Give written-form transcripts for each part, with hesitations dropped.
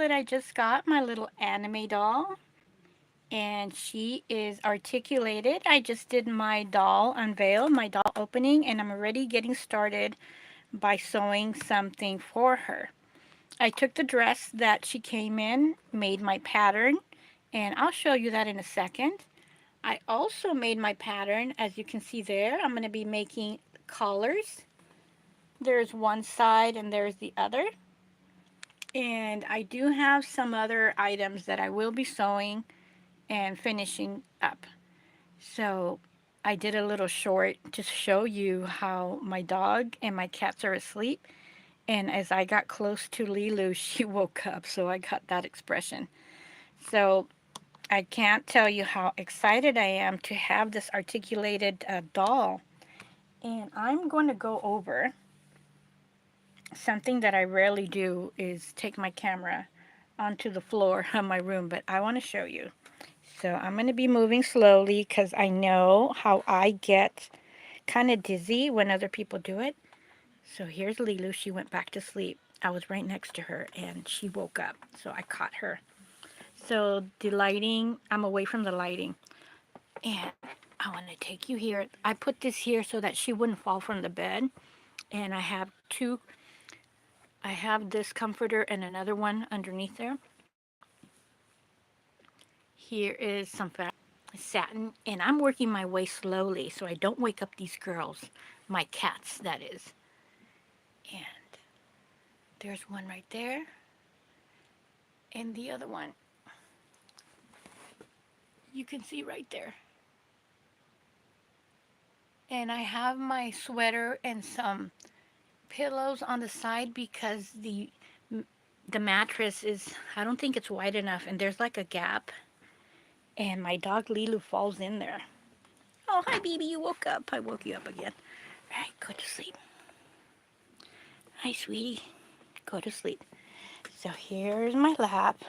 that I just got, my little anime doll. And she is articulated. I just did my doll unveil, my doll opening, and I'm already getting started by sewing something for her. I took the dress that she came in, made my pattern, and I'll show you that in a second. I also made my pattern, as you can see there. I'm going to be making collars. There's one side and there's the other. And I do have some other items that I will be sewing and finishing up. So I did a little short to show you how my dog and my cats are asleep. And as I got close to Lilu, she woke up, so I got that expression. So I can't tell you how excited I am to have this articulated doll. And I'm going to go over something that I rarely do is take my camera onto the floor of my room, but I want to show you. So I'm going to be moving slowly because I know how I get kind of dizzy when other people do it. So here's Lilu. She went back to sleep. I was right next to her and she woke up. So I caught her. So the lighting, I'm away from the lighting. And I want to take you here. I put this here so that she wouldn't fall from the bed. And I have this comforter and another one underneath there. Here is some satin, and I'm working my way slowly so I don't wake up these girls, my cats, that is. And there's one right there, and the other one you can see right there. And I have my sweater and some pillows on the side because the mattress is, I don't think it's wide enough, and there's like a gap, and my dog Lilu falls in there. Oh, hi, baby, you woke up. I woke you up again. All right, go to sleep. Hi, sweetie. Go to sleep. So here's my lap.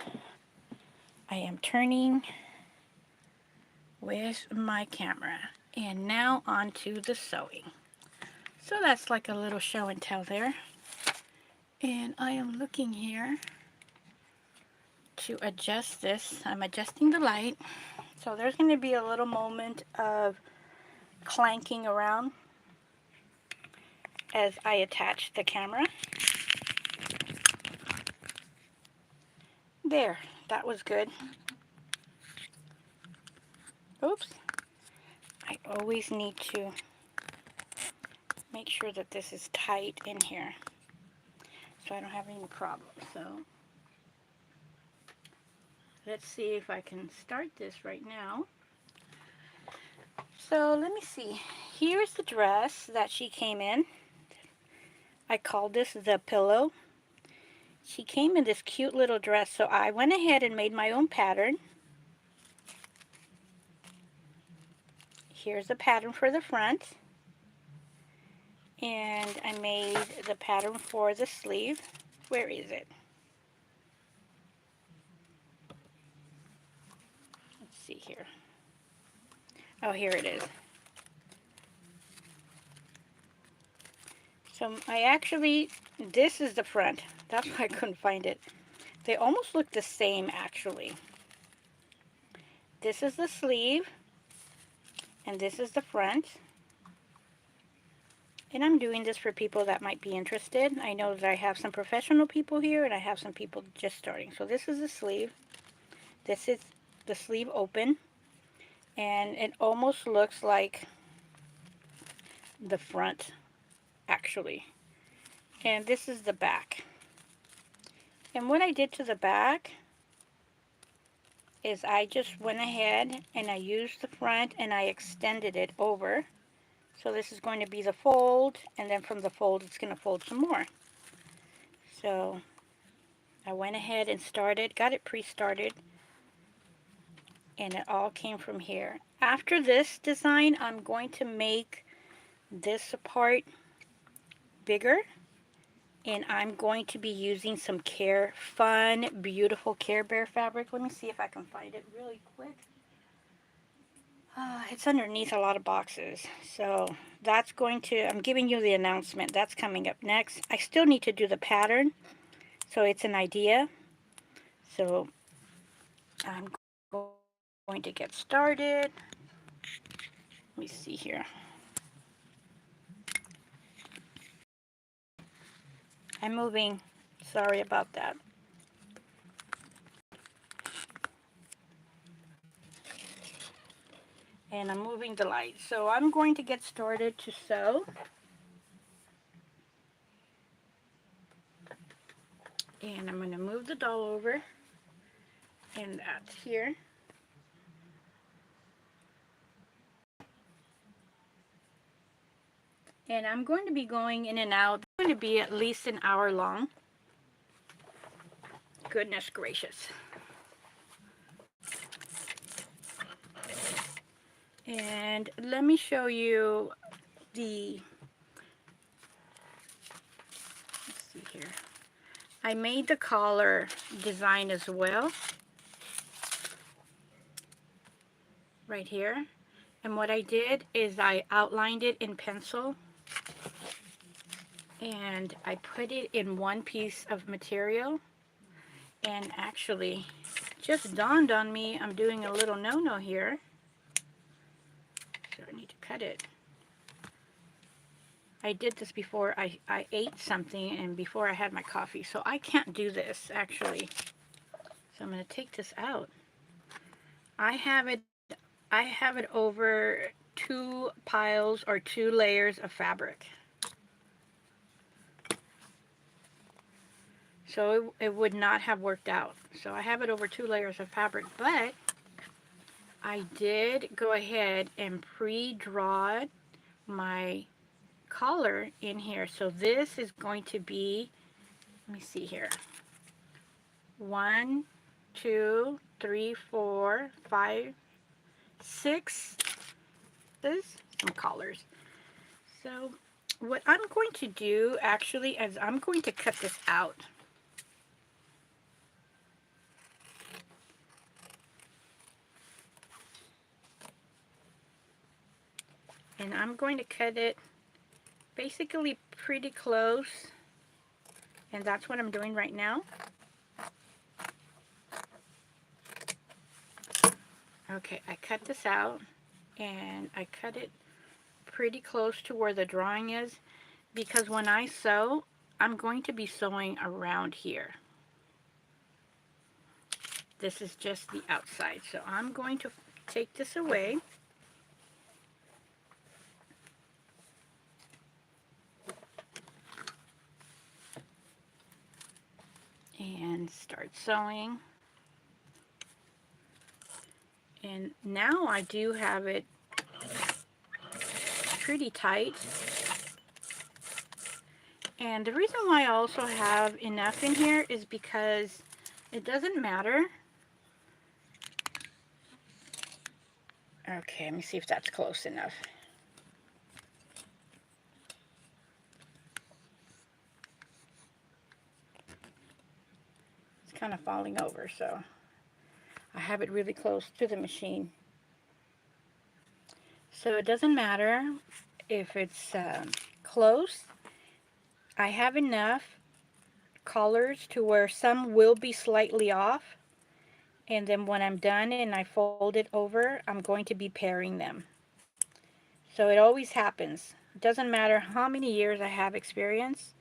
I am turning with my camera. And now on to the sewing. So that's like a little show and tell there. And I am looking here to adjust this. I'm adjusting the light. So there's going to be a little moment of clanking around as I attach the camera. There, that was good. Oops. I always need to make sure that this is tight in here so I don't have any problems. So let's see if I can start this right now. So let me see. Here's the dress that she came in. I called this the pillow. She came in this cute little dress, so I went ahead and made my own pattern. Here's the pattern for the front. And I made the pattern for the sleeve. Where is it? Let's see here. Oh, here it is. So I actually, this is the front. That's why I couldn't find it. They almost look the same, actually. This is the sleeve, and this is the front. And I'm doing this for people that might be interested. I know that I have some professional people here, and I have some people just starting. So this is the sleeve. This is the sleeve open. And it almost looks like the front, actually. And this is the back. And what I did to the back is I just went ahead and I used the front and I extended it over. So this is going to be the fold, and then from the fold it's going to fold some more. So I went ahead and started, got it pre-started, and it all came from here. After this design, I'm going to make this part bigger, and I'm going to be using some fun, beautiful Care Bear fabric. Let me see if I can find it really quick. It's underneath a lot of boxes. So that's going to, I'm giving you the announcement. That's coming up next. I still need to do the pattern, so it's an idea. So I'm going to get started. Let me see here. I'm moving. Sorry about that. And I'm moving the light. So I'm going to get started to sew. And I'm going to move the doll over. And that's here. And I'm going to be going in and out. It's going to be at least an hour long. Goodness gracious. And let me show you the, let's see here. I made the collar design as well. Right here. And what I did is I outlined it in pencil. And I put it in one piece of material. And actually, just dawned on me, I'm doing a little no-no here. So I need to cut it. I did this before I ate something and before I had my coffee. So I can't do this, actually. So I'm going to take this out. I have it over 2 piles or 2 layers of fabric. So it would not have worked out. So I have it over 2 layers of fabric, but I did go ahead and pre-draw my collar in here. So this is going to be, let me see here, 1, 2, 3, 4, 5, 6, some collars. So what I'm going to do actually is I'm going to cut this out. And I'm going to cut it basically pretty close. And that's what I'm doing right now. Okay, I cut this out and I cut it pretty close to where the drawing is because when I sew, I'm going to be sewing around here. This is just the outside. So I'm going to take this away. And start sewing. And now I do have it pretty tight. And the reason why I also have enough in here is because it doesn't matter. Okay, let me see if that's close enough. It's kind of falling over, so I have it really close to the machine. So it doesn't matter if it's close. I have enough collars to where some will be slightly off. And then when I'm done and I fold it over, I'm going to be pairing them. So it always happens. It doesn't matter how many years I have experience.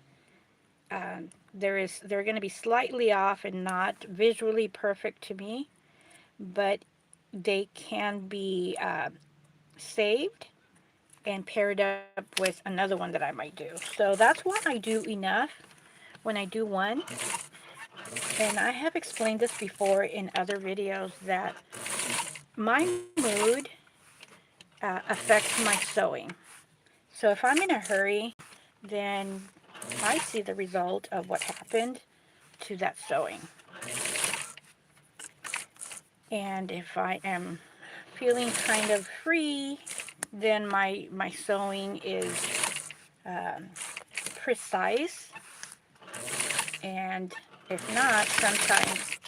They're going to be slightly off and not visually perfect to me, but they can be saved and paired up with another one that I might do. So that's why I do enough when I do one. And I have explained this before in other videos that my mood affects my sewing. So if I'm in a hurry, then I see the result of what happened to that sewing. And if I am feeling kind of free, then my sewing is precise. And if not, sometimes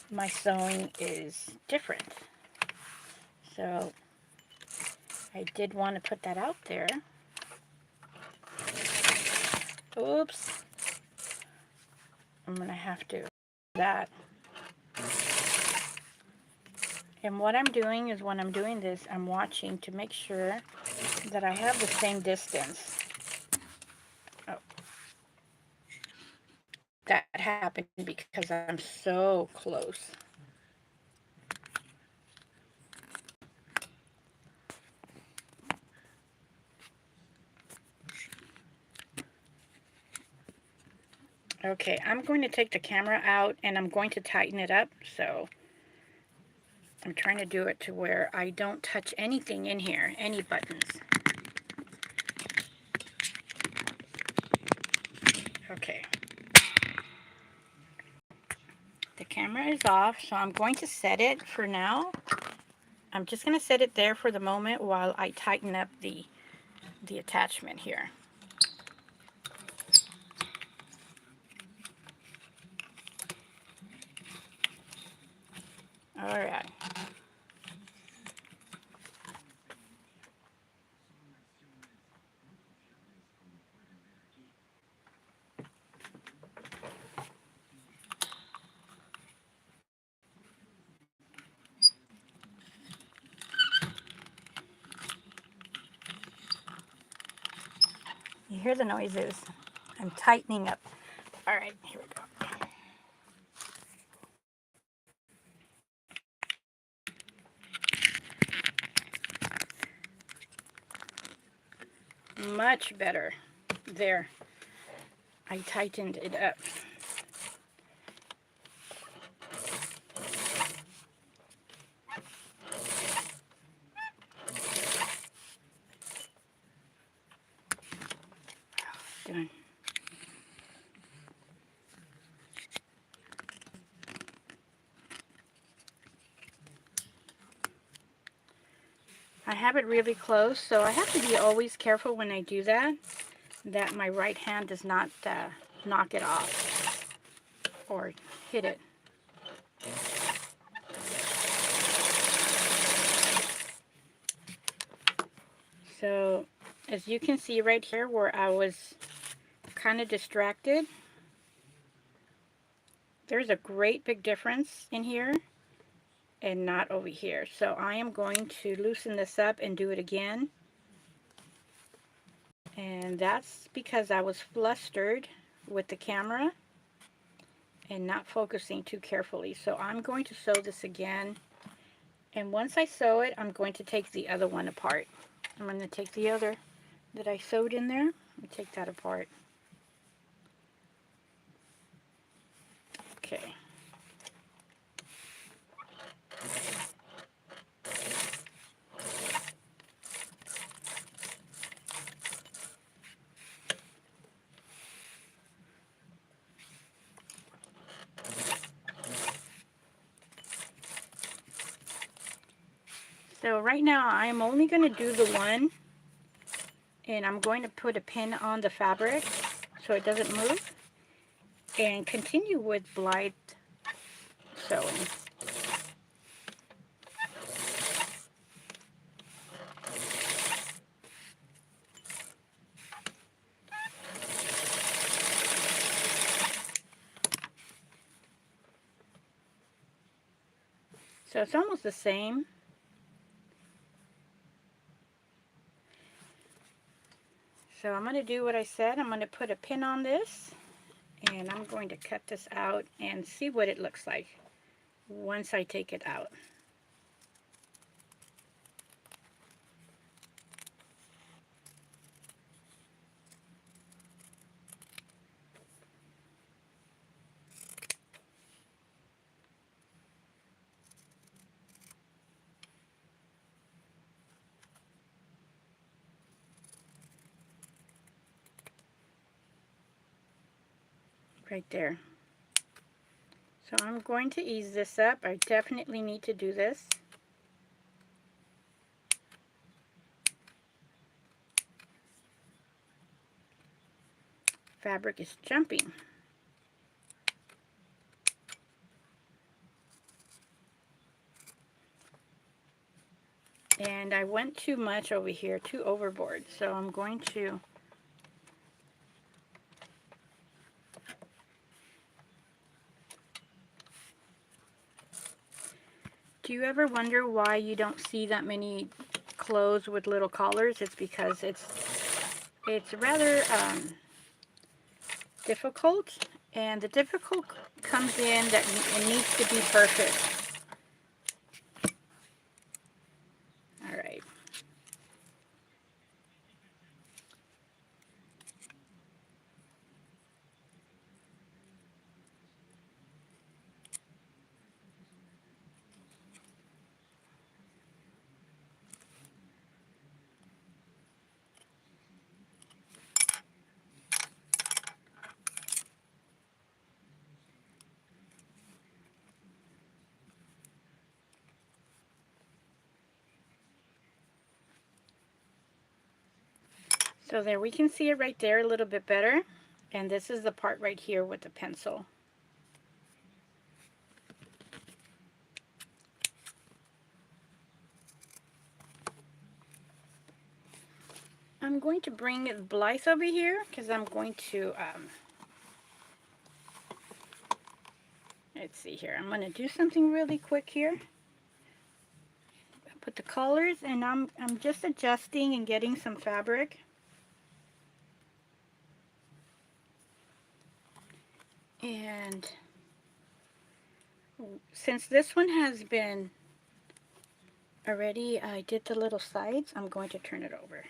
my sewing is different. So I did want to put that out there. Oops. I'm going to have to do that. And what I'm doing is when I'm doing this, I'm watching to make sure that I have the same distance. Oh, that happened because I'm so close. Okay, I'm going to take the camera out and I'm going to tighten it up. So I'm trying to do it to where I don't touch anything in here, any buttons. Okay. The camera is off, so I'm going to set it for now. I'm just going to set it there for the moment while I tighten up the attachment here. All right. You hear the noises. I'm tightening up. All right, here we go. Much better. There. I tightened it up. Done. I have it really close, so I have to be always careful when I do that, that my right hand does not knock it off or hit it. So as you can see right here where I was kind of distracted, there's a great big difference in here and not over here. So I am going to loosen this up and do it again. And that's because I was flustered with the camera and not focusing too carefully. So I'm going to sew this again. And once I sew it, I'm going to take the other one apart. I'm going to take the other that I sewed in there and take that apart. Okay. So right now I'm only going to do the one, and I'm going to put a pin on the fabric so it doesn't move, and continue with Blythe sewing. So it's almost the same. So I'm going to do what I said. I'm going to put a pin on this, and I'm going to cut this out and see what it looks like once I take it out. Right there. So I'm going to ease this up. I definitely need to do this. Fabric is jumping. And I went too much over here, too overboard. So I'm going to Do you ever wonder why you don't see that many clothes with little collars? It's because it's rather difficult, and the difficult comes in that it needs to be perfect. All right. So there, we can see it right there a little bit better. And this is the part right here with the pencil. I'm going to bring Blythe over here because I'm going to, let's see here. I'm going to do something really quick here. Put the colors, and I'm just adjusting and getting some fabric. And since this one has been already, I did the little sides, I'm going to turn it over.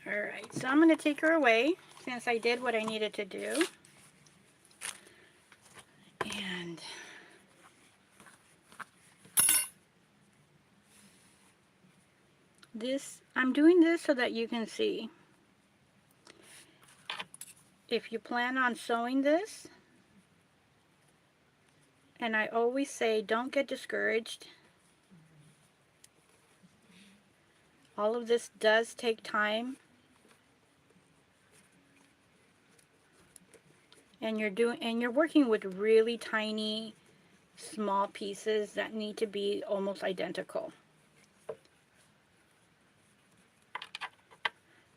Alright, so I'm going to take her away since I did what I needed to do. And this, I'm doing this so that you can see. If you plan on sewing this, and I always say don't get discouraged. All of this does take time. And you're working with really tiny, small pieces that need to be almost identical.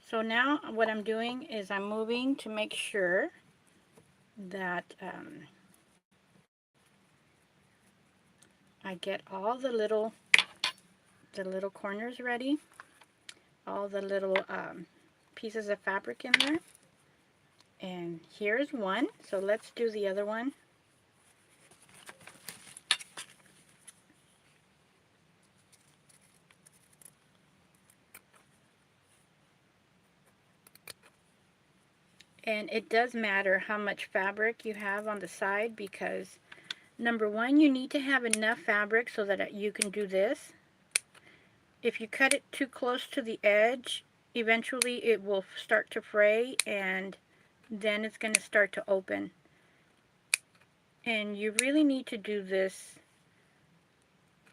So now what I'm doing is I'm moving to make sure that I get all the little corners ready, all the little pieces of fabric in there. And here's one, so let's do the other one. And it does matter how much fabric you have on the side, because number one, you need to have enough fabric so that you can do this. If you cut it too close to the edge, eventually it will start to fray, and then it's going to start to open. And you really need to do this,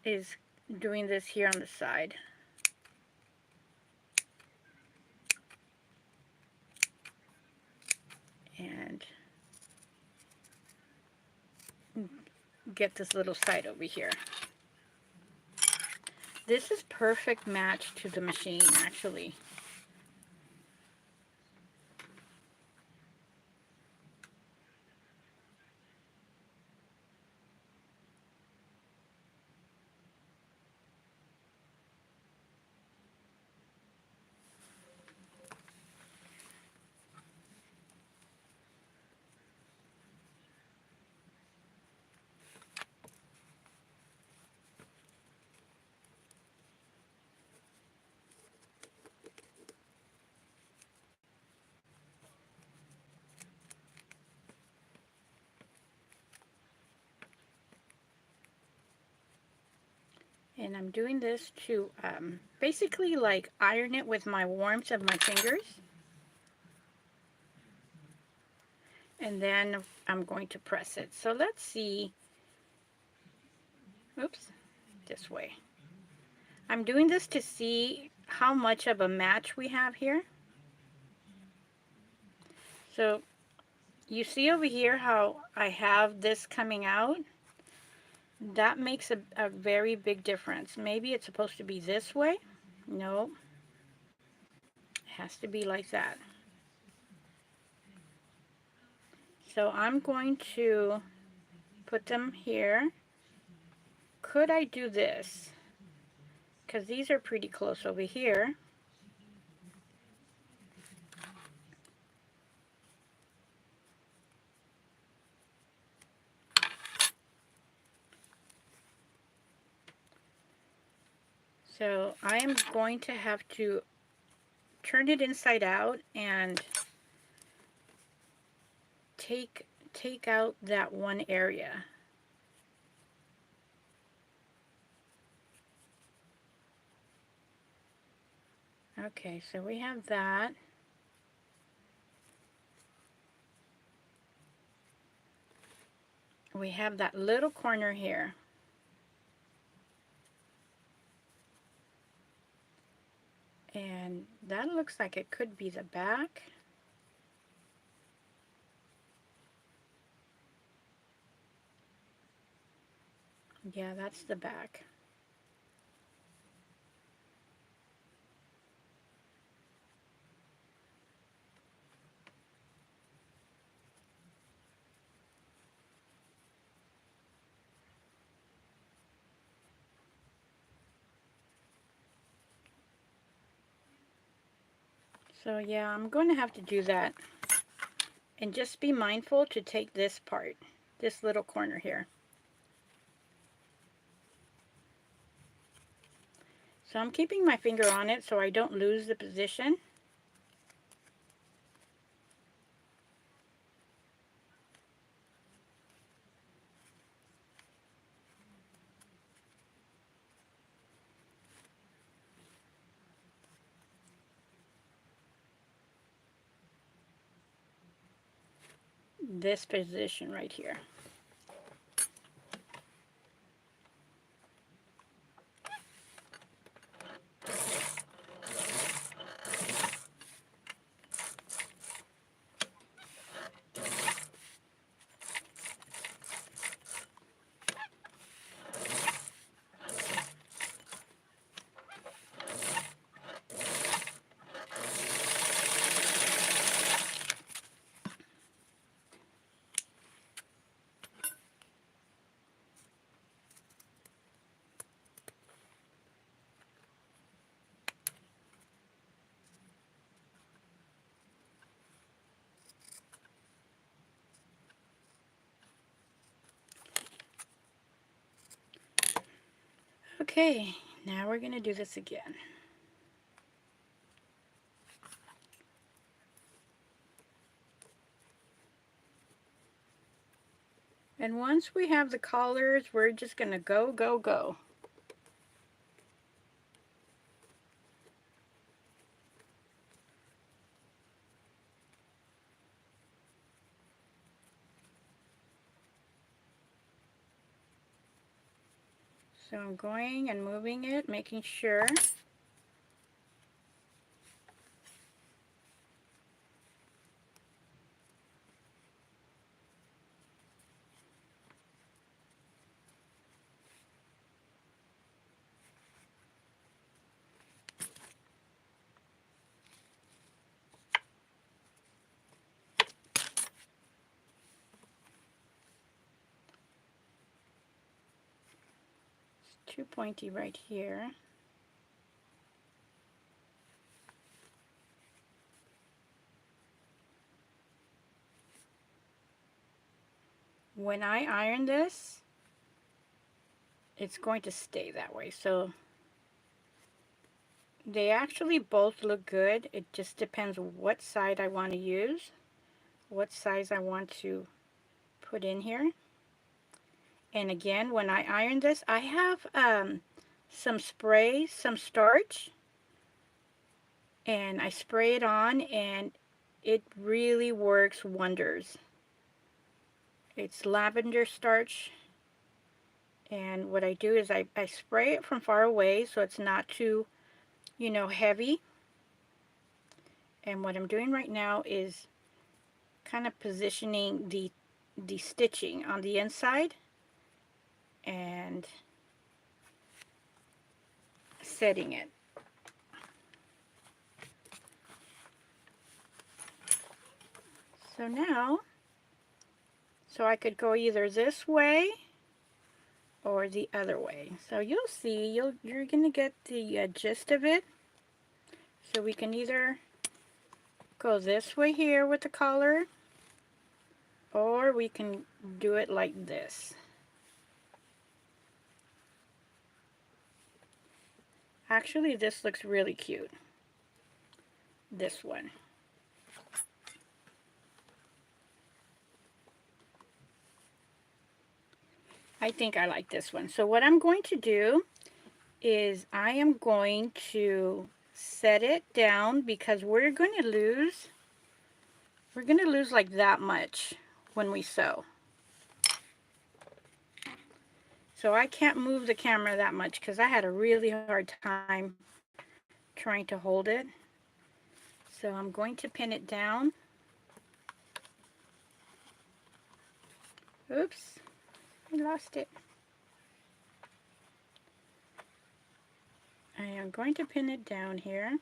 is doing this here on the side. And get this little side over here. This is perfect match to the machine, actually. And I'm doing this to basically like iron it with my warmth of my fingers. and then I'm going to press it. So let's see. Oops, this way. I'm doing this to see how much of a match we have here. So you see over here how I have this coming out? That makes a very big difference. Maybe it's supposed to be this way. No, it has to be like that. So I'm going to put them here. Could I do this? Because these are pretty close over here. So I am going to have to turn it inside out and take out that one area. Okay, so we have that. We have that little corner here. And that looks like it could be the back. Yeah, that's the back. So yeah, I'm going to have to do that. And just be mindful to take this part, this little corner here. So I'm keeping my finger on it so I don't lose the position. This position right here. Okay, now we're going to do this again. And once we have the collars, we're just going to go, go, go. So I'm going and moving it, making sure. It's too pointy right here. When I iron this, it's going to stay that way. So they actually both look good. It just depends what side I want to use, what size I want to put in here. And again, when I iron this, I have some spray, some starch, and I spray it on, and it really works wonders. It's lavender starch. And what I do is I spray it from far away so it's not too, heavy. And what I'm doing right now is kind of positioning the stitching on the inside and setting it. So now, so I could go either this way or the other way. So you'll see, you're going to get the gist of it. So we can either go this way here with the collar, or we can do it like this. Actually, this looks really cute. This one. I think I like this one. So what I'm going to do is I am going to set it down because we're going to lose like that much when we sew. So I can't move the camera that much because I had a really hard time trying to hold it. So I'm going to pin it down. Oops, I lost it. I am going to pin it down here.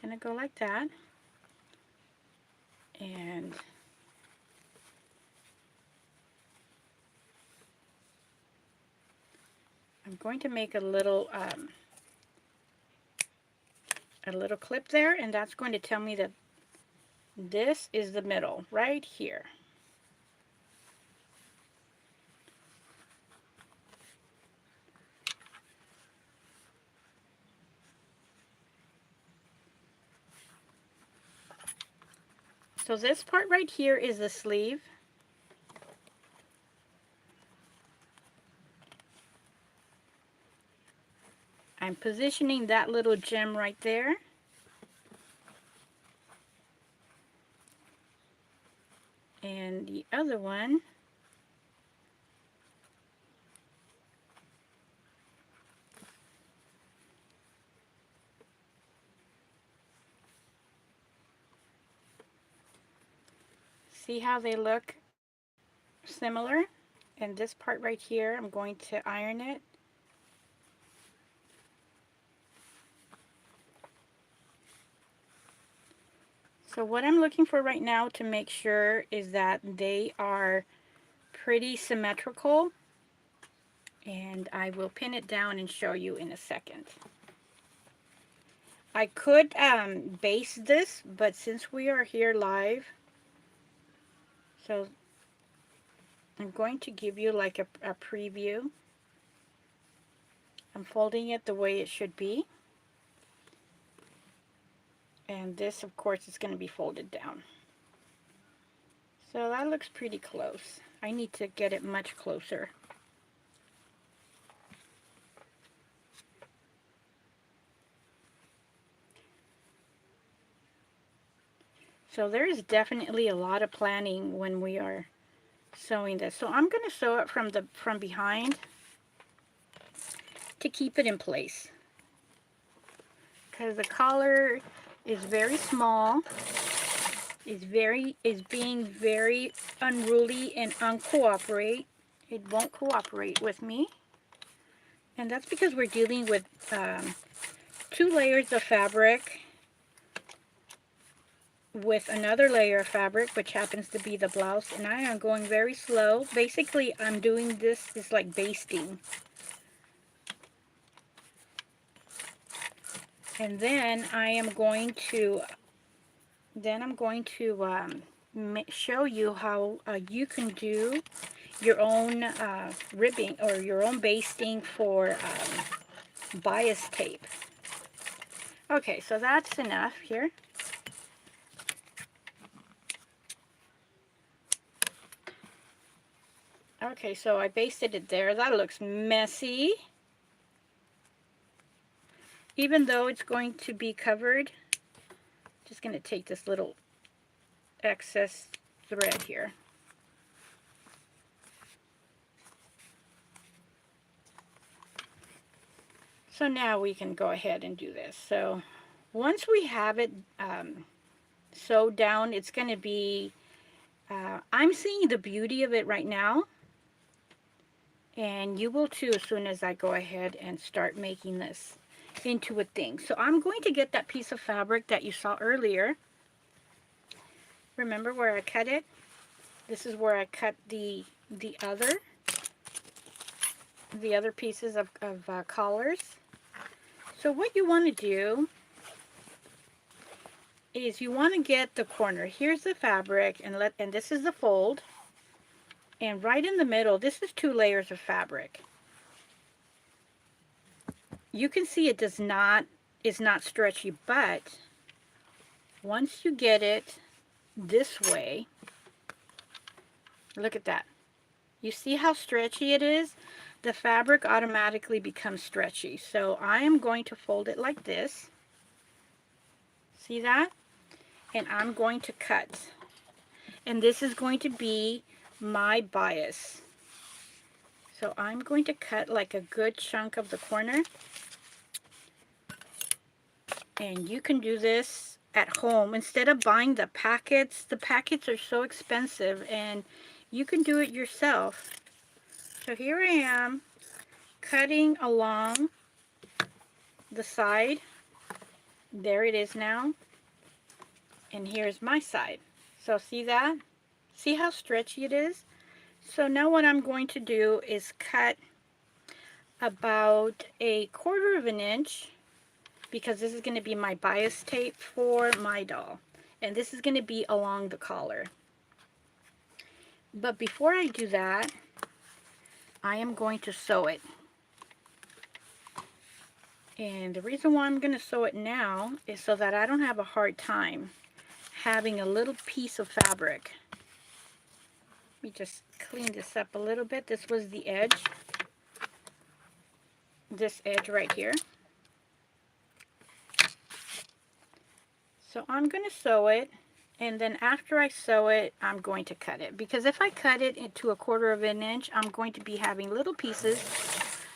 Gonna go like that. And I'm going to make a little clip there, and that's going to tell me that this is the middle right here. So this part right here is the sleeve. I'm positioning that little gem right there. And the other one, see how they look similar? And this part right here, I'm going to iron it. So what I'm looking for right now to make sure is that they are pretty symmetrical, and I will pin it down and show you in a second. I could base this, but since we are here live, so I'm going to give you like a preview. I'm folding it the way it should be. And this, of course, is going to be folded down. So that looks pretty close. I need to get it much closer. So there is definitely a lot of planning when we are sewing this. So I'm going to sew it from behind to keep it in place, because the collar is very small, is being very unruly and uncooperative. It won't cooperate with me, and that's because we're dealing with 2 layers of fabric with another layer of fabric, which happens to be the blouse, and I am going very slow. Basically, I'm doing this is like basting. And then I'm going to show you how you can do your own ribbing or your own basting for bias tape. Okay, so that's enough here. Okay, so I basted it there. That looks messy. Even though it's going to be covered, Just going to take this little excess thread here. So now we can go ahead and do this. So once we have it sewed down, it's going to be, I'm seeing the beauty of it right now. And you will too as soon as I go ahead and start making this into a thing. So I'm going to get that piece of fabric that you saw earlier. Remember where I cut it? This is where I cut the other pieces of collars. So what you want to do is you want to get the corner. Here's the fabric, and this is the fold. And right in the middle, this is 2 layers of fabric. You can see it is not stretchy, but once you get it this way, look at that. You see how stretchy it is? The fabric automatically becomes stretchy. So I am going to fold it like this. See that? And I'm going to cut. And this is going to be my bias. So I'm going to cut like a good chunk of the corner. And you can do this at home instead of buying the packets. The packets are so expensive, and you can do it yourself. So here I am cutting along the side. There it is now. And here's my side. So see that? See how stretchy it is? So now what I'm going to do is cut about 1/4 of an inch, because this is going to be my bias tape for my doll. And this is going to be along the collar. But before I do that, I am going to sew it. And the reason why I'm going to sew it now is so that I don't have a hard time having a little piece of fabric. Let me just clean this up a little bit. This was the edge. This edge right here. So I'm going to sew it, and then after I sew it, I'm going to cut it. Because if I cut it into 1/4 of an inch, I'm going to be having little pieces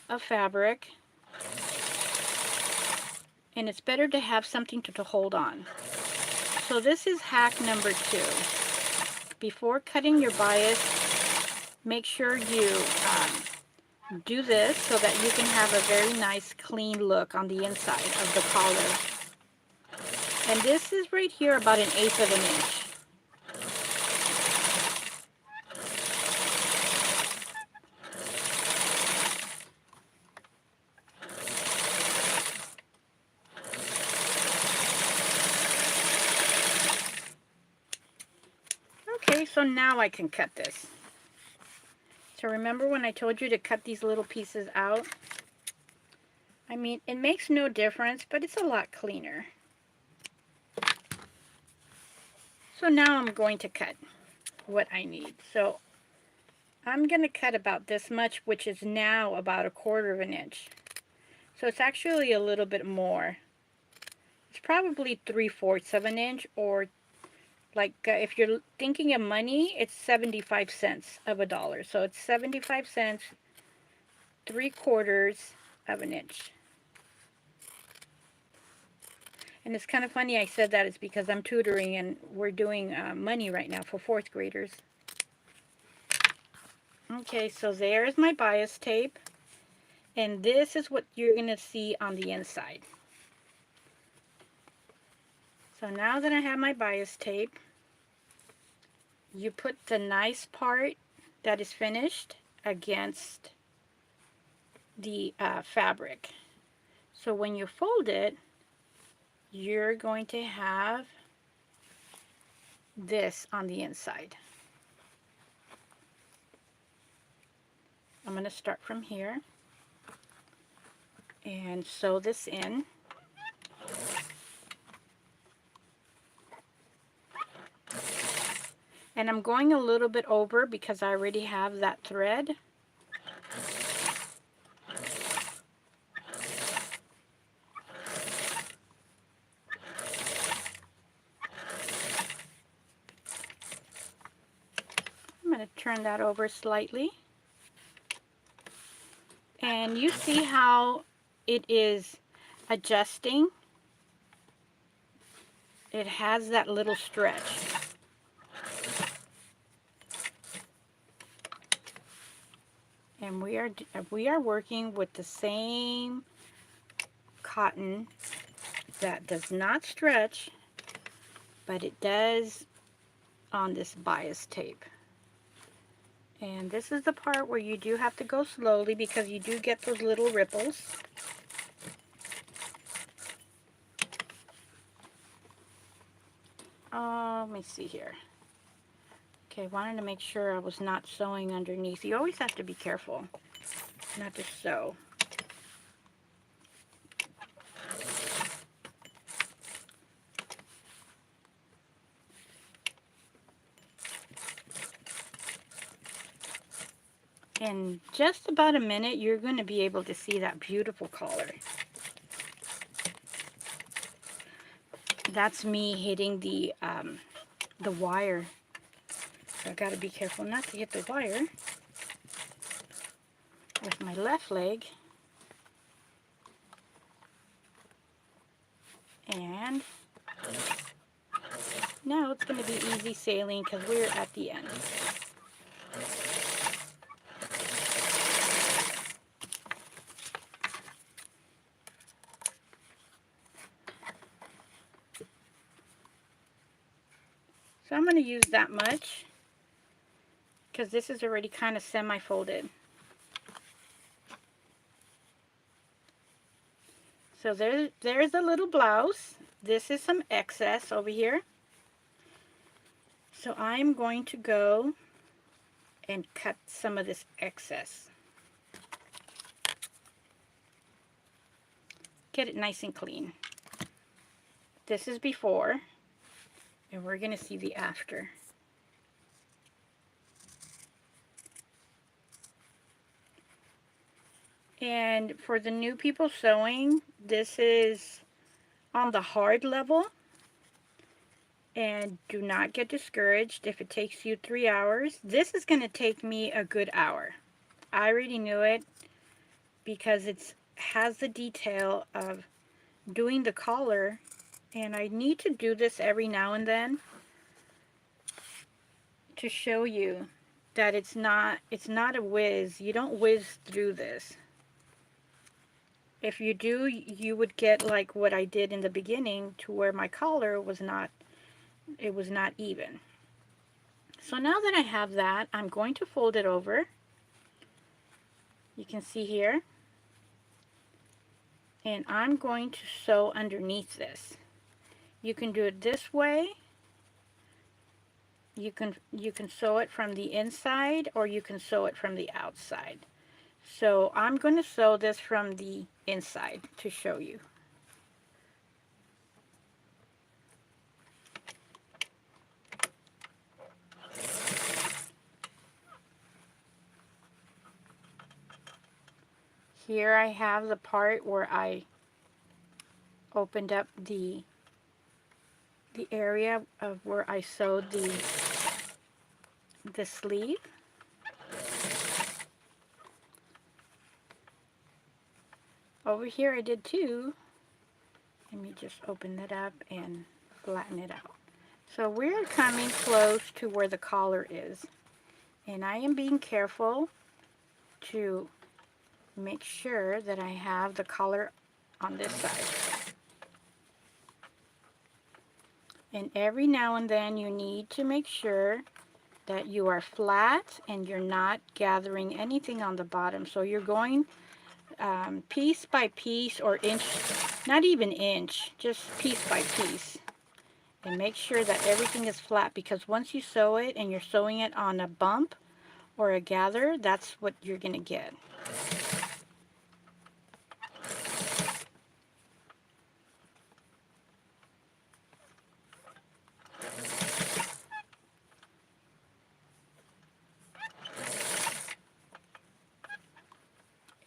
of fabric. And it's better to have something to hold on. So this is hack number 2. Before cutting your bias, make sure you do this so that you can have a very nice clean look on the inside of the collar. And this is right here about 1/8 of an inch. Okay, so now I can cut this. So remember when I told you to cut these little pieces out? I mean, it makes no difference, but it's a lot cleaner. So now I'm going to cut what I need. So I'm going to cut about this much, which is now about 1/4 of an inch. So it's actually a little bit more. It's probably 3/4 of an inch, or like if you're thinking of money, it's 75 cents of a dollar. So it's 75 cents, 3/4 of an inch. And it's kind of funny I said that. It's because I'm tutoring and we're doing money right now for 4th graders. Okay, so there's my bias tape. And this is what you're going to see on the inside. So now that I have my bias tape, you put the nice part that is finished against the fabric. So when you fold it, you're going to have this on the inside. I'm going to start from here and sew this in. And I'm going a little bit over because I already have that thread. going to turn that over slightly. And you see how it is adjusting. It has that little stretch. And we are working with the same cotton that does not stretch, but it does on this bias tape. And this is the part where you do have to go slowly because you do get those little ripples. Let me see here. Okay, wanted to make sure I was not sewing underneath. You always have to be careful not to sew. In just about a minute, you're going to be able to see that beautiful collar. That's me hitting the wire. So I got to be careful not to hit the wire with my left leg. And now it's going to be easy sailing because we're at the end. So I'm going to use that much because this is already kind of semi-folded. So there's a little blouse. This is some excess over here. So I'm going to go and cut some of this excess. Get it nice and clean. This is before, and we're going to see the after. And for the new people sewing, this is on the hard level. And do not get discouraged if it takes you 3 hours. This is going to take me a good hour. I already knew it because it has the detail of doing the collar. And I need to do this every now and then to show you that it's not a whiz. You don't whiz through this. If you do, you would get like what I did in the beginning, to where my collar was not even. So now that I have that, I'm going to fold it over. You can see here. And I'm going to sew underneath this. You can do it this way. You can sew it from the inside, or you can sew it from the outside. So I'm going to sew this from the inside to show you. Here I have the part where I opened up the area of where I sewed the sleeve. Over here I did too. Let me just open that up and flatten it out. So we're coming close to where the collar is. And I am being careful to make sure that I have the collar on this side. And every now and then you need to make sure that you are flat and you're not gathering anything on the bottom. So you're going piece by piece, or inch, not even inch, just piece by piece. And make sure that everything is flat, because once you sew it and you're sewing it on a bump or a gather, that's what you're going to get.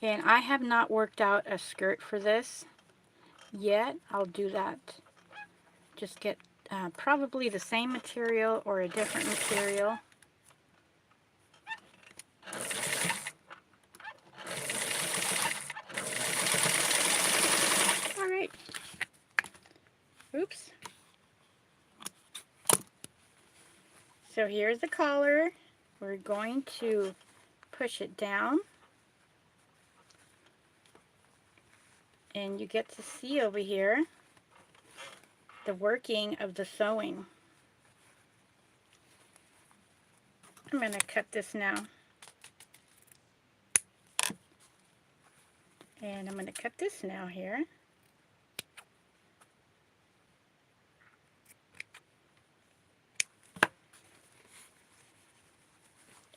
And I have not worked out a skirt for this yet. I'll do that. Just get probably the same material or a different material. Oops. So here's the collar. We're going to push it down. And you get to see over here the working of the sewing. I'm going to cut this now. And I'm going to cut this now here.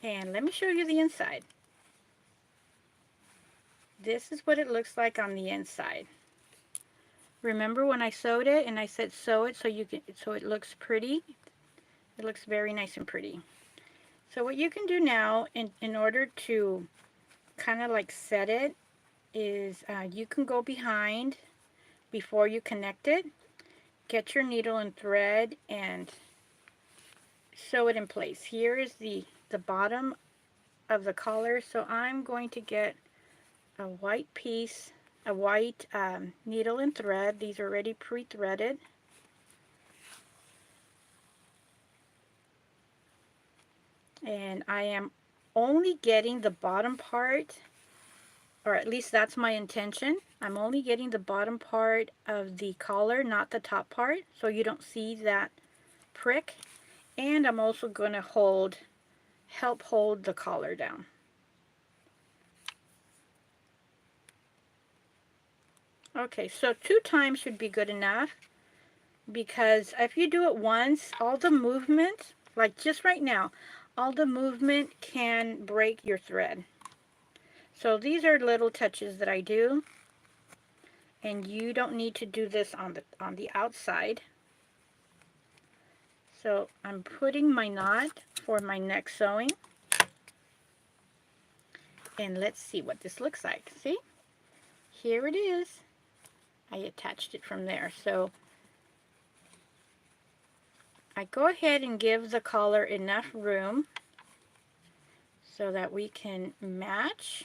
And let me show you the inside. This is what it looks like on the inside. Remember when I sewed it and I said sew it so it looks pretty? It looks very nice and pretty. So what you can do now in order to kind of like set it is you can go behind before you connect it, get your needle and thread and sew it in place. Here is the bottom of the collar, so I'm going to get a white piece, a white needle and thread. These are already pre-threaded. And I am only getting the bottom part, or at least that's my intention. I'm only getting the bottom part of the collar, not the top part, so you don't see that prick. And I'm also going to help hold the collar down. Okay, so 2 times should be good enough, because if you do it once, all the movement, like just right now, all the movement can break your thread. So these are little touches that I do, and you don't need to do this on the outside. So I'm putting my knot for my next sewing, and let's see what this looks like. See, here it is. I attached it from there. So I go ahead and give the collar enough room so that we can match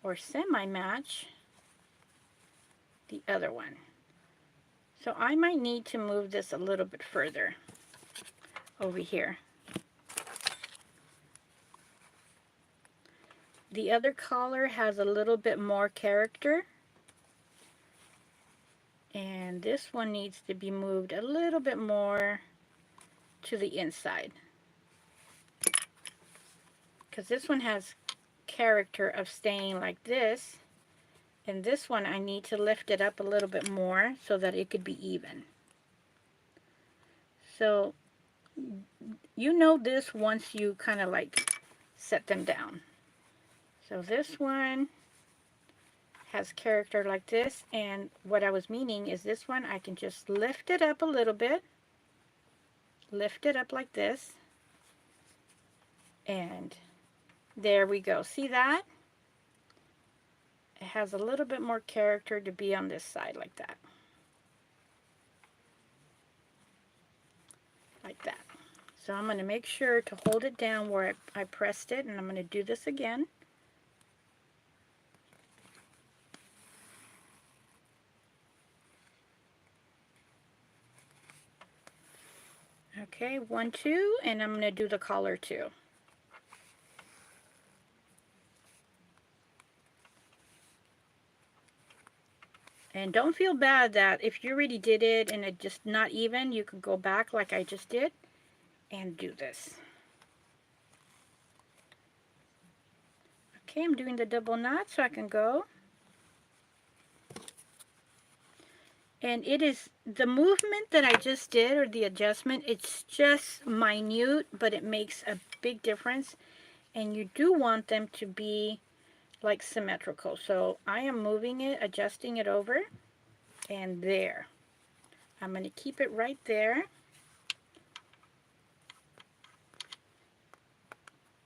or semi-match the other one. So I might need to move this a little bit further over here. The other collar has a little bit more character, and this one needs to be moved a little bit more to the inside, because this one has character of staying like this, and this one I need to lift it up a little bit more so that it could be even. So you know this once you kind of like set them down. So this one has character like this, and what I was meaning is this one I can just lift it up a little bit, lift it up like this, and there we go. See that? It has a little bit more character to be on this side like that. Like that. So I'm going to make sure to hold it down where I pressed it, and I'm going to do this again. Okay, 1, 2, and I'm going to do the collar too. And don't feel bad that if you already did it and it just not even, you could go back like I just did and do this. Okay, I'm doing the double knot so I can go. And it is the movement that I just did, or the adjustment, it's just minute, but it makes a big difference. And you do want them to be like symmetrical. So I am moving it, adjusting it over, and there. I'm going to keep it right there.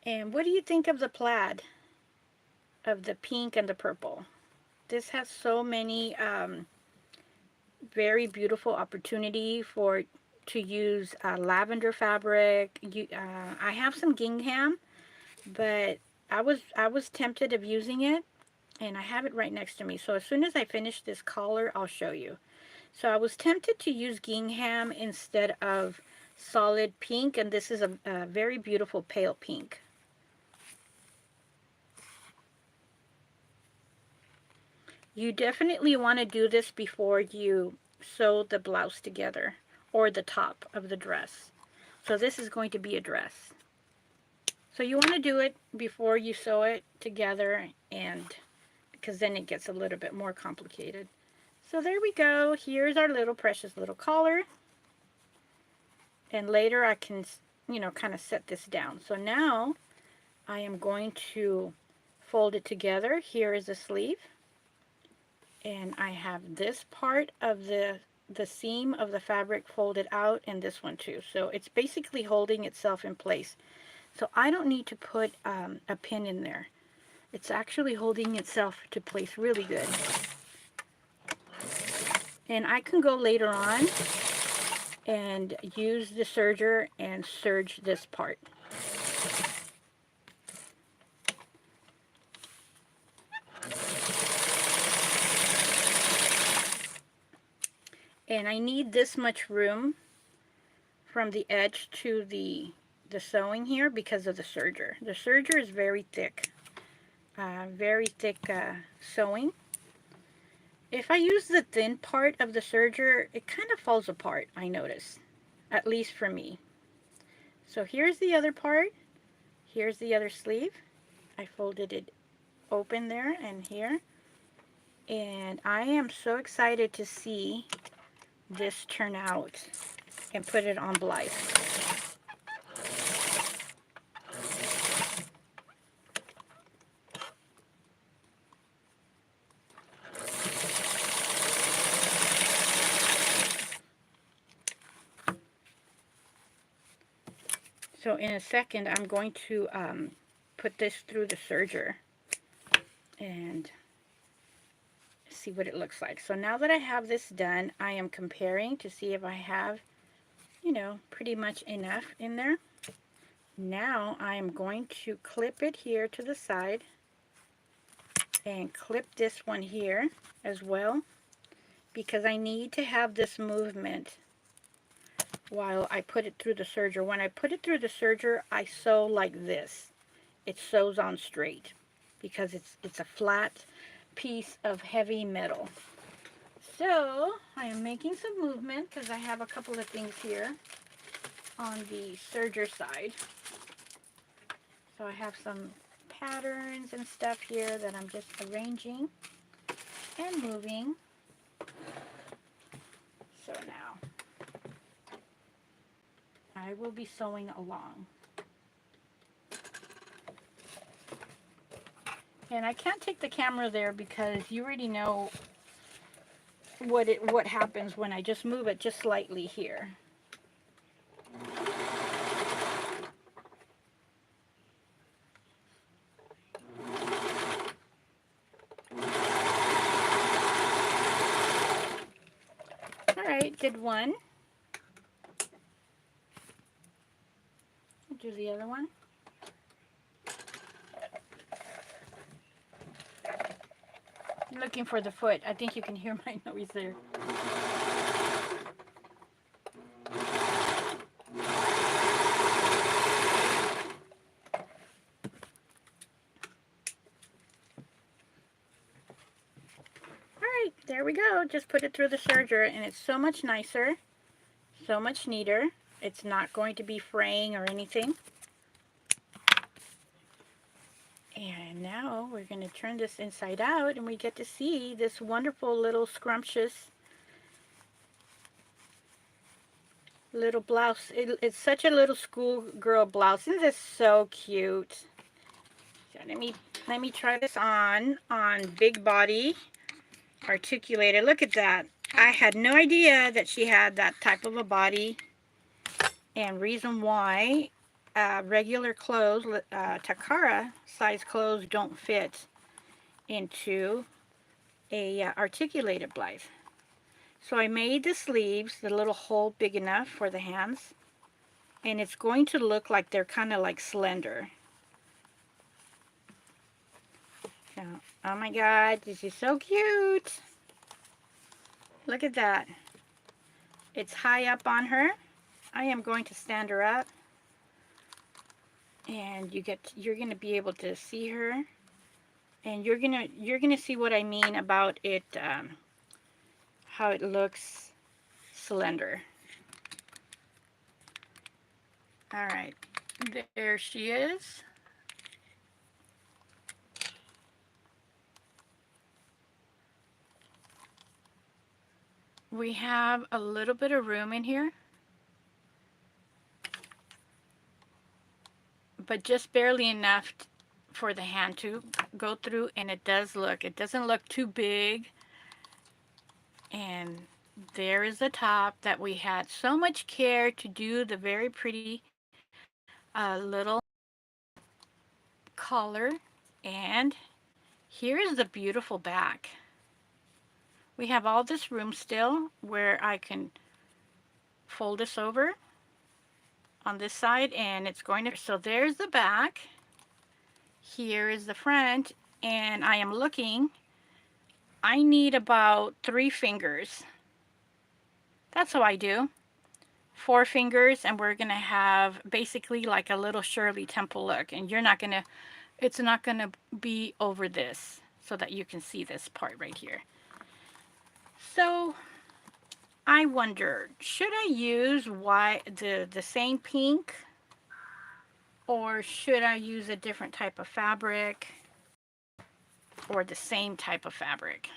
And what do you think of the plaid? Of the pink and the purple? This has so many very beautiful opportunity to use lavender fabric. I have some gingham, but I was tempted of using it, and I have it right next to me. So as soon as I finish this collar, I'll show you. So I was tempted to use gingham instead of solid pink, and this is a very beautiful pale pink. You definitely want to do this before you sew the blouse together, or the top of the dress. So this is going to be a dress. So you want to do it before you sew it together, and because then it gets a little bit more complicated. So there we go. Here's our little precious little collar. And later I can, kind of set this down. So now I am going to fold it together. Here is the sleeve. And I have this part of the seam of the fabric folded out, and this one too. So it's basically holding itself in place. So I don't need to put a pin in there. It's actually holding itself to place really good. And I can go later on and use the serger and serge this part. And I need this much room from the edge to the sewing here because of the serger. The serger is very thick sewing. If I use the thin part of the serger, it kind of falls apart, I notice, at least for me. So here's the other part. Here's the other sleeve. I folded it open there and here. And I am so excited to see this turn out and put it on Blythe. So in a second, I'm going to put this through the serger and see what it looks like. So now that I have this done, I am comparing to see if I have, pretty much enough in there. Now I am going to clip it here to the side and clip this one here as well, because I need to have this movement while I put it through the serger. When I put it through the serger, I sew like this. It sews on straight because it's a flat piece of heavy metal. So I am making some movement because I have a couple of things here on the serger side. So I have some patterns and stuff here that I'm just arranging and moving. So now I will be sewing along. And I can't take the camera there because you already know what happens when I just move it just slightly here. Alright, did one. Do the other one. I'm looking for the foot. I think you can hear my noise there. Alright, there we go. Just put it through the serger and it's so much nicer, so much neater. It's not going to be fraying or anything. And now we're going to turn this inside out and we get to see this wonderful little scrumptious little blouse. It's such a little schoolgirl blouse. Isn't this so cute? So let me try this on Big Body Articulated. Look at that. I had no idea that she had that type of a body, and reason why regular clothes, Takara size clothes, don't fit into a articulated Blythe. So I made the sleeves, the little hole big enough for the hands, and it's going to look like they're kind of like slender. So, oh my God, this is so cute. Look at that. It's high up on her. I am going to stand her up, and you're gonna be able to see her, and you're gonna see what I mean about it, how it looks slender. All right, there she is. We have a little bit of room in here, but just barely enough for the hand to go through, and it doesn't look too big. And there is the top that we had so much care to do, the very pretty little collar. And here is the beautiful back. We have all this room still where I can fold this over on this side, and it's going to, so there's the back. Here is the front, and I am looking, I need about 3 fingers. That's how I do. 4 fingers, and we're gonna have basically like a little Shirley Temple look, and it's not gonna be over this, so that you can see this part right here. So I wondered, should I use the same pink, or should I use a different type of fabric, or the same type of fabric?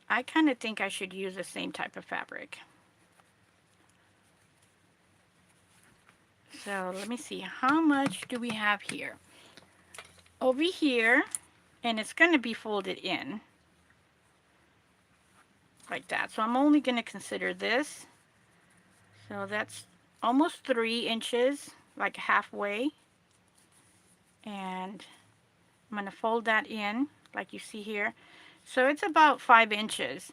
I kind of think I should use the same type of fabric. So let me see, how much do we have here? Over here, and it's going to be folded in like that. So I'm only going to consider this. So that's almost 3 inches, like halfway. And I'm going to fold that in like you see here. So it's about 5 inches.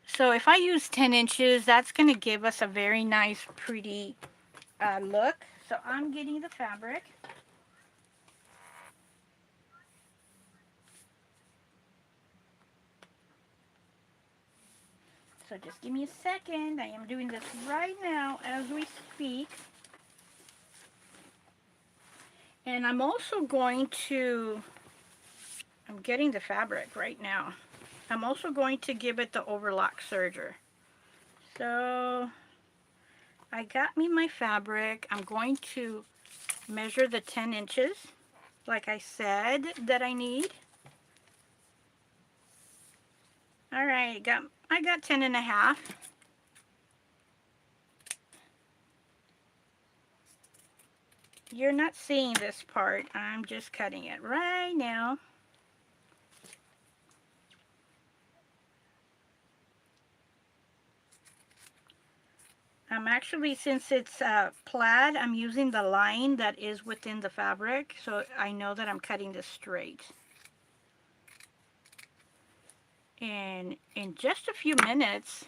So if I use 10 inches, that's going to give us a very nice, pretty look. So I'm getting the fabric. So just give me a second. I am doing this right now as we speak. And I'm also going to, I'm getting the fabric right now. I'm also going to give it the overlock serger. So I got me my fabric. I'm going to measure the 10 inches like I said that I need. All right, I got 10 and a half. You're not seeing this part. I'm just cutting it right now. I'm actually, since it's plaid, I'm using the line that is within the fabric, so I know that I'm cutting this straight. And in just a few minutes,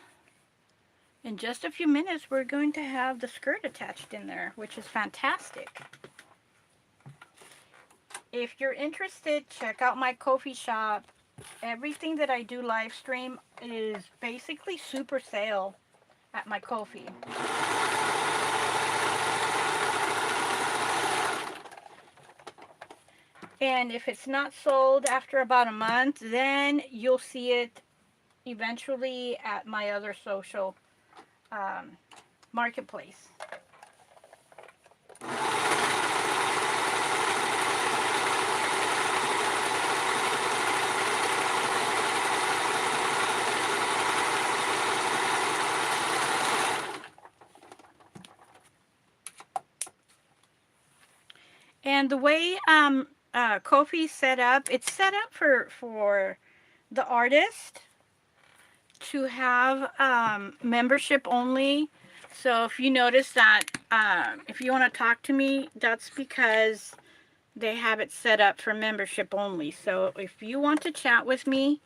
we're going to have the skirt attached in there, which is fantastic. If you're interested, check out my Ko-fi shop. Everything that I do live stream is basically super sale at my Ko-fi. And if it's not sold after about a month, then you'll see it eventually at my other social marketplace. And the way Ko-fi's set up, it's set up for the artist to have membership only. So if you notice that, if you want to talk to me, that's because they have it set up for membership only. So if you want to chat with me,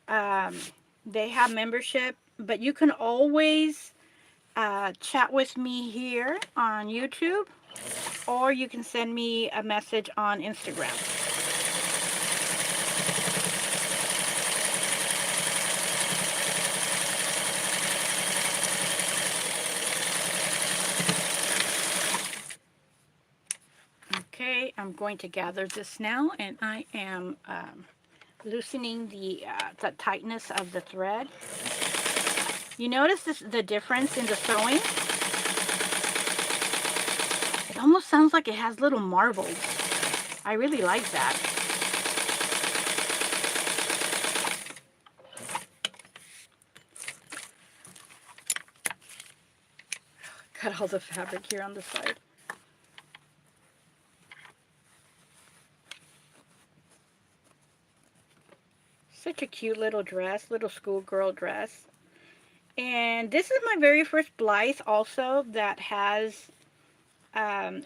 they have membership, but you can always chat with me here on YouTube, or you can send me a message on Instagram. I'm going to gather this now, and I am loosening the tightness of the thread. You notice the difference in the sewing? It almost sounds like it has little marbles. I really like that. Got all the fabric here on the side. Such a cute little dress, little schoolgirl dress. And this is my very first Blythe also that has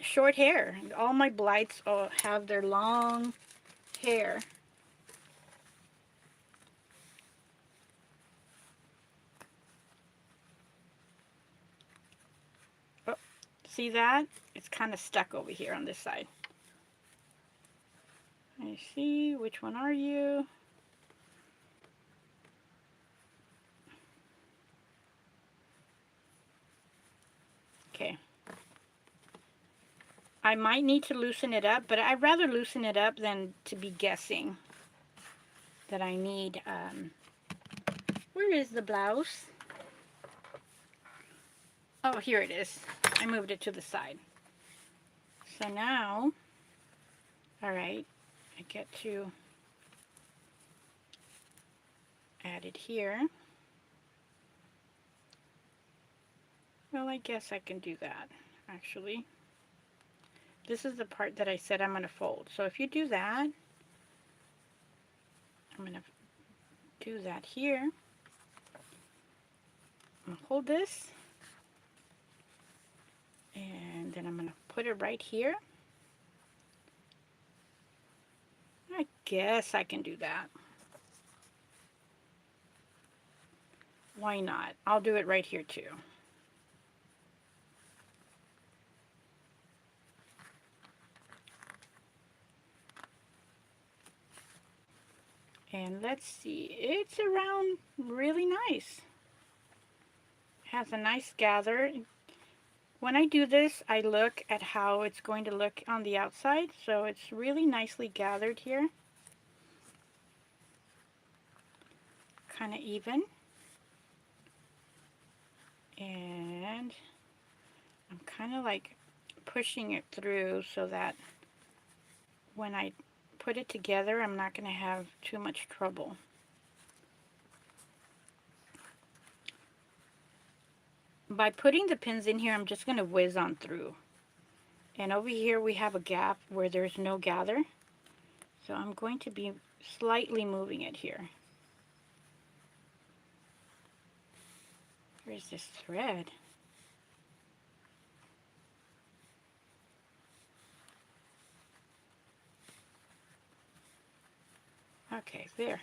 short hair. All my Blythes have their long hair. Oh, see that? It's kind of stuck over here on this side. I see. Which one are you? Okay. I might need to loosen it up, but I'd rather loosen it up than to be guessing that I need. Where is the blouse? Oh, here it is. I moved it to the side. So now, all right, I get to add it here. Well, I guess I can do that, actually. This is the part that I said I'm going to fold. So if you do that, I'm going to do that here. I'm going to hold this. And then I'm going to put it right here. I guess I can do that. Why not? I'll do it right here too. And let's see, it's around really nice. Has a nice gather. When I do this, I look at how it's going to look on the outside, so it's really nicely gathered here. Kind of even. And I'm kind of like pushing it through so that when I put it together, I'm not going to have too much trouble. By putting the pins in here, I'm just going to whiz on through. And over here we have a gap where there's no gather. So I'm going to be slightly moving it here. Where's this thread? Okay, there.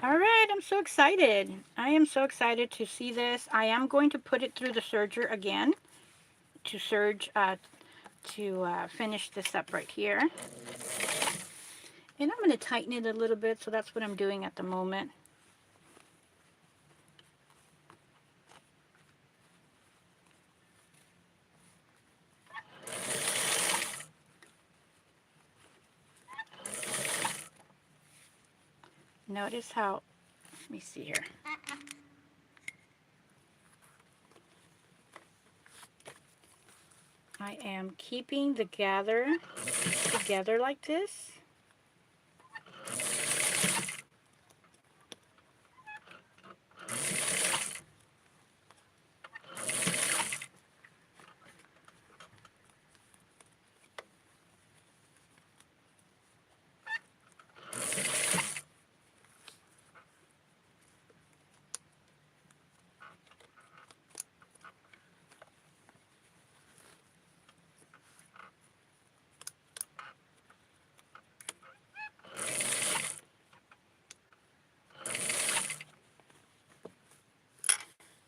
All right, I'm so excited. I am so excited to see this. I am going to put it through the serger again to finish this up right here. And I'm going to tighten it a little bit, so that's what I'm doing at the moment. Notice how, let me see here. I am keeping the gather together like this.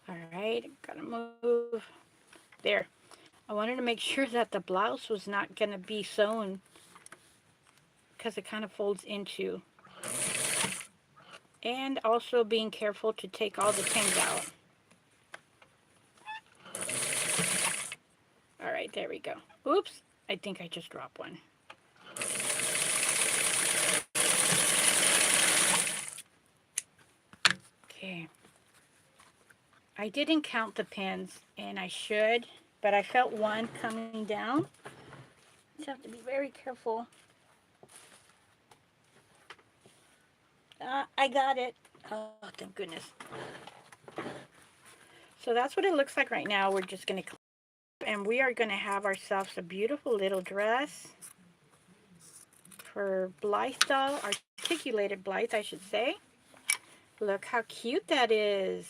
Alright, gotta move. There. I wanted to make sure that the blouse was not gonna be sewn because it kind of folds into. And also being careful to take all the pins out. Alright, there we go. Oops, I think I just dropped one. Okay. I didn't count the pins, and I should, but I felt one coming down. You have to be very careful. I got it. Oh, thank goodness. So that's what it looks like right now. We're just going to, and we are going to have ourselves a beautiful little dress for Blythe doll, articulated Blythe, I should say. Look how cute that is.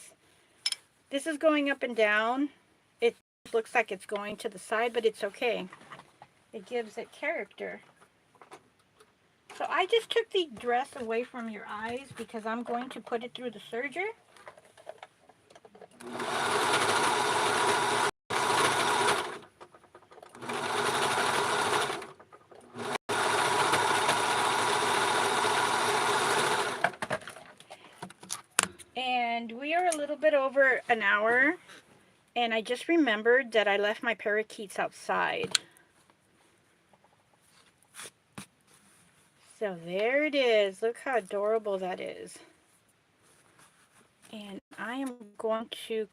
This is going up and down. It looks like it's going to the side, but it's okay. It gives it character. So I just took the dress away from your eyes because I'm going to put it through the serger. And we are a little bit over an hour, and I just remembered that I left my parakeets outside. So there it is. Look how adorable that is. And I'm going to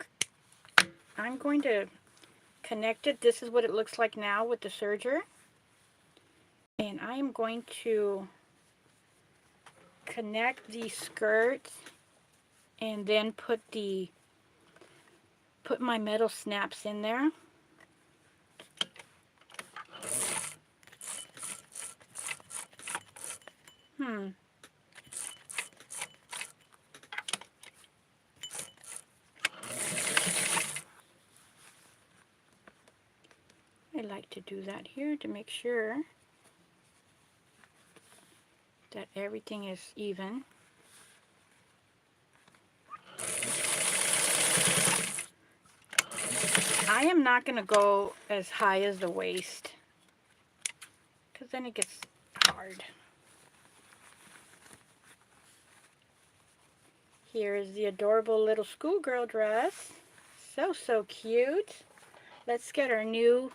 connect it. This is what it looks like now with the serger. And I am going to connect the skirt and then put my metal snaps in there. I like to do that here to make sure that everything is even. I am not going to go as high as the waist because then it gets hard. Here is the adorable little schoolgirl dress. So, so cute. Let's get our new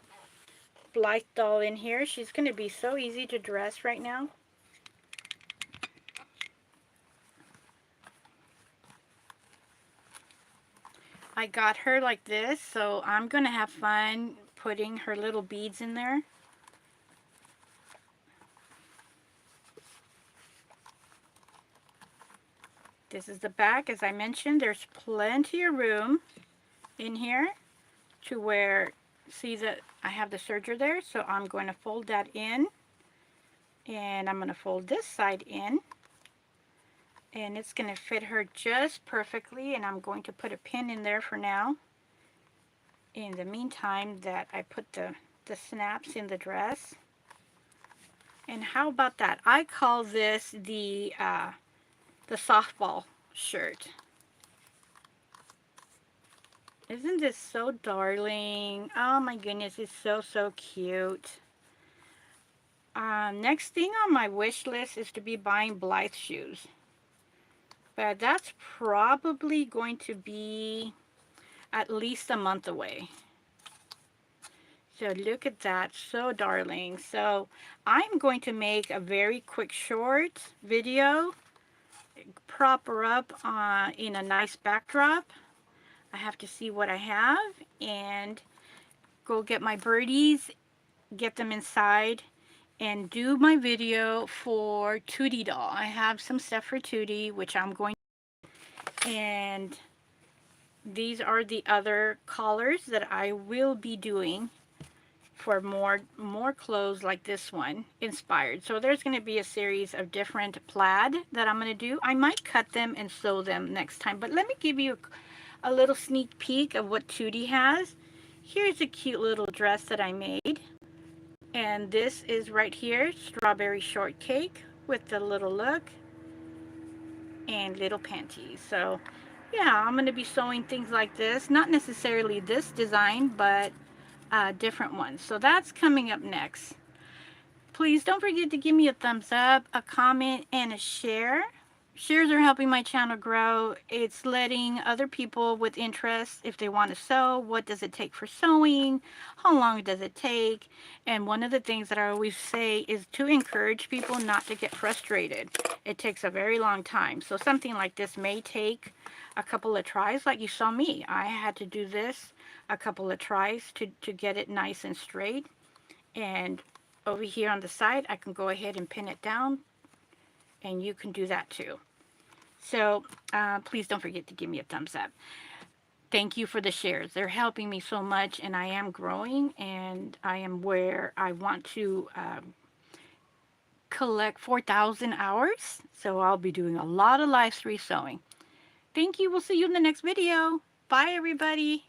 Blythe doll in here. She's going to be so easy to dress right now. I got her like this, so I'm going to have fun putting her little beads in there. This is the back. As I mentioned, there's plenty of room in here to where, see that I have the serger there, so I'm going to fold that in, and I'm going to fold this side in, and it's going to fit her just perfectly, and I'm going to put a pin in there for now in the meantime that I put the snaps in the dress. And how about that? I call this the softball shirt. Isn't this so darling? Oh my goodness, it's so, so cute. Next thing on my wish list is to be buying Blythe shoes. But that's probably going to be at least a month away. So look at that, so darling. So I'm going to make a very quick short video, prop her up in a nice backdrop. I have to see what I have and go get my birdies, get them inside, and do my video for Tutti doll. I have some stuff for Tutti, which I'm going to, and these are the other collars that I will be doing for more clothes like this one, inspired. So there's going to be a series of different plaid that I'm going to do. I might cut them and sew them next time, but let me give you a little sneak peek of what Tutti has. Here's a cute little dress that I made. And this is right here, strawberry shortcake with the little look and little panties. So yeah, I'm going to be sewing things like this. Not necessarily this design, but different ones. So that's coming up next. Please don't forget to give me a thumbs up, a comment, and a share. Shares are helping my channel grow. It's letting other people with interest, if they want to sew, what does it take for sewing? How long does it take? And one of the things that I always say is to encourage people not to get frustrated. It takes a very long time. So something like this may take a couple of tries, like you saw me. I had to do this a couple of tries to get it nice and straight. And over here on the side, I can go ahead and pin it down, and you can do that too. So please don't forget to give me a thumbs up. Thank you for the shares. They're helping me so much, and I am growing, and I am where I want to collect 4,000 hours. So I'll be doing a lot of live stream sewing. Thank you. We'll see you in the next video. Bye, everybody.